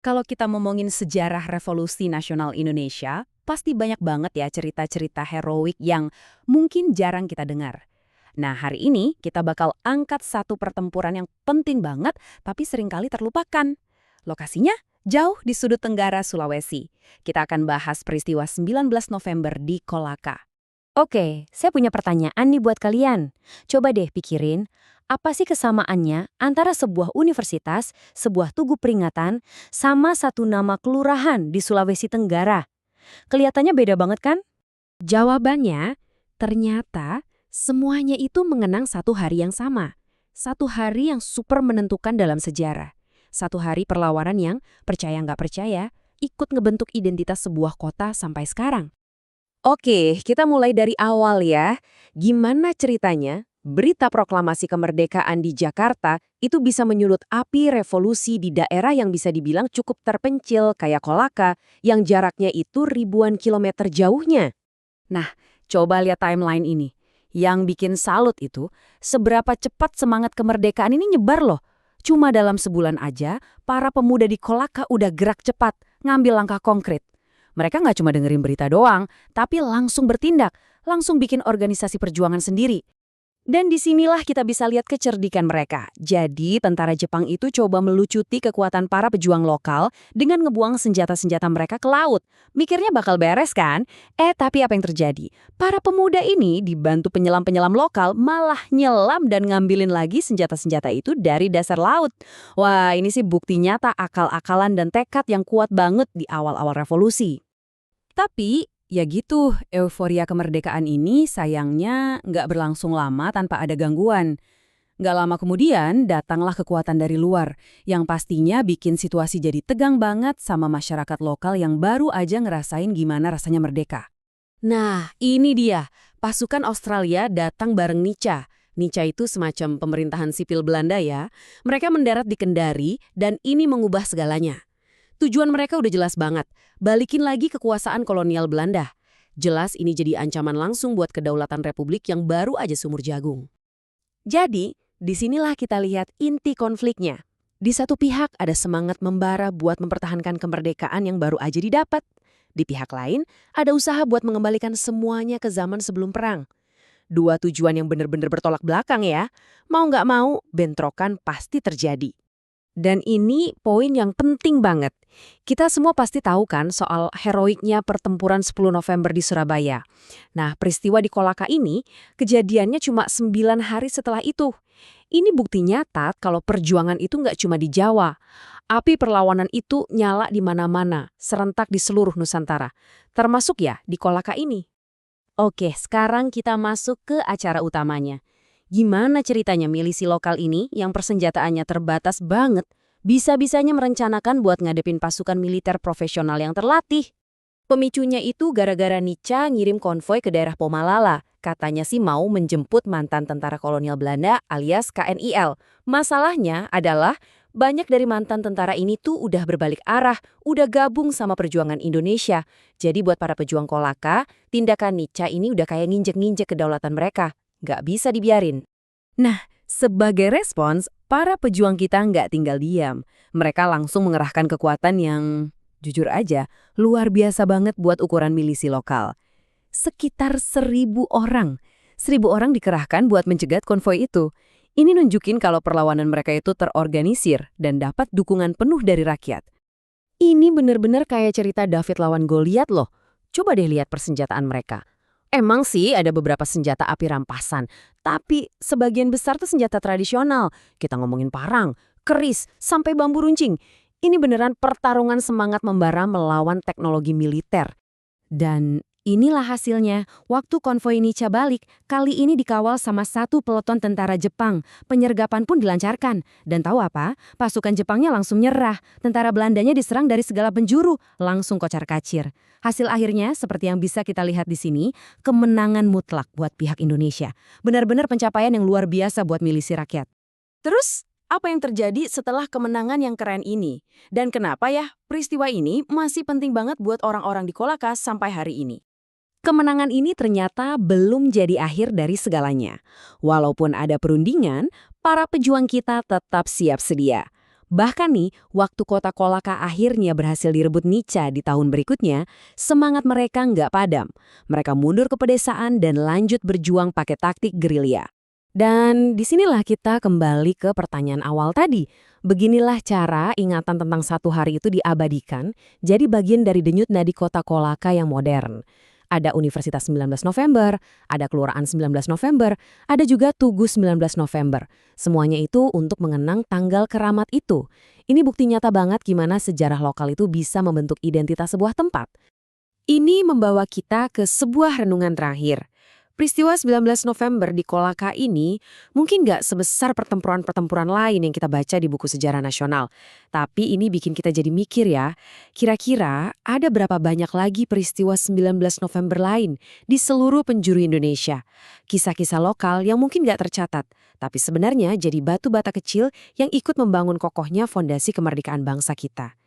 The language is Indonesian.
Kalau kita ngomongin sejarah revolusi nasional Indonesia, pasti banyak banget ya cerita-cerita heroik yang mungkin jarang kita dengar. Nah, hari ini kita bakal angkat satu pertempuran yang penting banget tapi seringkali terlupakan. Lokasinya jauh di sudut tenggara Sulawesi. Kita akan bahas peristiwa 19 November di Kolaka. Oke, saya punya pertanyaan nih buat kalian. Coba deh pikirin, apa sih kesamaannya antara sebuah universitas, sebuah tugu peringatan, sama satu nama kelurahan di Sulawesi Tenggara? Kelihatannya beda banget kan? Jawabannya, ternyata semuanya itu mengenang satu hari yang sama. Satu hari yang super menentukan dalam sejarah. Satu hari perlawanan yang, percaya nggak percaya, ikut ngebentuk identitas sebuah kota sampai sekarang. Oke, kita mulai dari awal ya. Gimana ceritanya berita proklamasi kemerdekaan di Jakarta itu bisa menyulut api revolusi di daerah yang bisa dibilang cukup terpencil kayak Kolaka yang jaraknya itu ribuan kilometer jauhnya? Nah, coba lihat timeline ini. Yang bikin salut itu, seberapa cepat semangat kemerdekaan ini nyebar loh. Cuma dalam sebulan aja, para pemuda di Kolaka udah gerak cepat, ngambil langkah konkret. Mereka nggak cuma dengerin berita doang, tapi langsung bertindak, langsung bikin organisasi perjuangan sendiri. Dan disinilah kita bisa lihat kecerdikan mereka. Jadi, tentara Jepang itu coba melucuti kekuatan para pejuang lokal dengan ngebuang senjata-senjata mereka ke laut. Mikirnya bakal beres kan? Tapi apa yang terjadi? Para pemuda ini dibantu penyelam-penyelam lokal malah nyelam dan ngambilin lagi senjata-senjata itu dari dasar laut. Wah, ini sih bukti nyata akal-akalan dan tekad yang kuat banget di awal-awal revolusi. Tapi, ya gitu, euforia kemerdekaan ini sayangnya nggak berlangsung lama tanpa ada gangguan. Nggak lama kemudian, datanglah kekuatan dari luar, yang pastinya bikin situasi jadi tegang banget sama masyarakat lokal yang baru aja ngerasain gimana rasanya merdeka. Nah, ini dia, pasukan Australia datang bareng Nica. Nica itu semacam pemerintahan sipil Belanda ya. Mereka mendarat di Kendari, dan ini mengubah segalanya. Tujuan mereka udah jelas banget, balikin lagi kekuasaan kolonial Belanda. Jelas ini jadi ancaman langsung buat kedaulatan Republik yang baru aja sumur jagung. Jadi, disinilah kita lihat inti konfliknya. Di satu pihak ada semangat membara buat mempertahankan kemerdekaan yang baru aja didapat. Di pihak lain, ada usaha buat mengembalikan semuanya ke zaman sebelum perang. Dua tujuan yang benar-benar bertolak belakang ya. Mau nggak mau, bentrokan pasti terjadi. Dan ini poin yang penting banget. Kita semua pasti tahu kan soal heroiknya pertempuran 10 November di Surabaya. Nah, peristiwa di Kolaka ini kejadiannya cuma 9 hari setelah itu. Ini bukti nyata kalau perjuangan itu nggak cuma di Jawa. Api perlawanan itu nyala di mana-mana, serentak di seluruh Nusantara. Termasuk ya di Kolaka ini. Oke, sekarang kita masuk ke acara utamanya. Gimana ceritanya milisi lokal ini yang persenjataannya terbatas banget, bisa-bisanya merencanakan buat ngadepin pasukan militer profesional yang terlatih? Pemicunya itu gara-gara Nica ngirim konvoi ke daerah Pomalala. Katanya sih mau menjemput mantan tentara kolonial Belanda alias KNIL. Masalahnya adalah banyak dari mantan tentara ini tuh udah berbalik arah, udah gabung sama perjuangan Indonesia. Jadi buat para pejuang Kolaka, tindakan Nica ini udah kayak nginjek-nginjek kedaulatan mereka. Nggak bisa dibiarin. Nah, sebagai respons, para pejuang kita nggak tinggal diam. Mereka langsung mengerahkan kekuatan yang, jujur aja, luar biasa banget buat ukuran milisi lokal. Sekitar 1.000 orang. 1.000 orang dikerahkan buat mencegat konvoi itu. Ini nunjukin kalau perlawanan mereka itu terorganisir dan dapat dukungan penuh dari rakyat. Ini bener-bener kayak cerita David lawan Goliat loh. Coba deh lihat persenjataan mereka. Emang sih ada beberapa senjata api rampasan, tapi sebagian besar tuh senjata tradisional. Kita ngomongin parang, keris, sampai bambu runcing. Ini beneran pertarungan semangat membara melawan teknologi militer. Dan inilah hasilnya, waktu konvoi Nica balik, kali ini dikawal sama satu peloton tentara Jepang. Penyergapan pun dilancarkan. Dan tahu apa? Pasukan Jepangnya langsung nyerah. Tentara Belandanya diserang dari segala penjuru, langsung kocar-kacir. Hasil akhirnya, seperti yang bisa kita lihat di sini, kemenangan mutlak buat pihak Indonesia. Benar-benar pencapaian yang luar biasa buat milisi rakyat. Terus, apa yang terjadi setelah kemenangan yang keren ini? Dan kenapa ya peristiwa ini masih penting banget buat orang-orang di Kolaka sampai hari ini? Kemenangan ini ternyata belum jadi akhir dari segalanya. Walaupun ada perundingan, para pejuang kita tetap siap sedia. Bahkan nih, waktu kota Kolaka akhirnya berhasil direbut Nica di tahun berikutnya, semangat mereka nggak padam. Mereka mundur ke pedesaan dan lanjut berjuang pakai taktik gerilya. Dan disinilah kita kembali ke pertanyaan awal tadi. Beginilah cara ingatan tentang satu hari itu diabadikan, jadi bagian dari denyut nadi kota Kolaka yang modern. Ada Universitas 19 November, ada Kelurahan 19 November, ada juga Tugu 19 November. Semuanya itu untuk mengenang tanggal keramat itu. Ini bukti nyata banget gimana sejarah lokal itu bisa membentuk identitas sebuah tempat. Ini membawa kita ke sebuah renungan terakhir. Peristiwa 19 November di Kolaka ini mungkin nggak sebesar pertempuran-pertempuran lain yang kita baca di buku sejarah nasional. Tapi ini bikin kita jadi mikir ya, kira-kira ada berapa banyak lagi peristiwa 19 November lain di seluruh penjuru Indonesia. Kisah-kisah lokal yang mungkin nggak tercatat, tapi sebenarnya jadi batu bata kecil yang ikut membangun kokohnya fondasi kemerdekaan bangsa kita.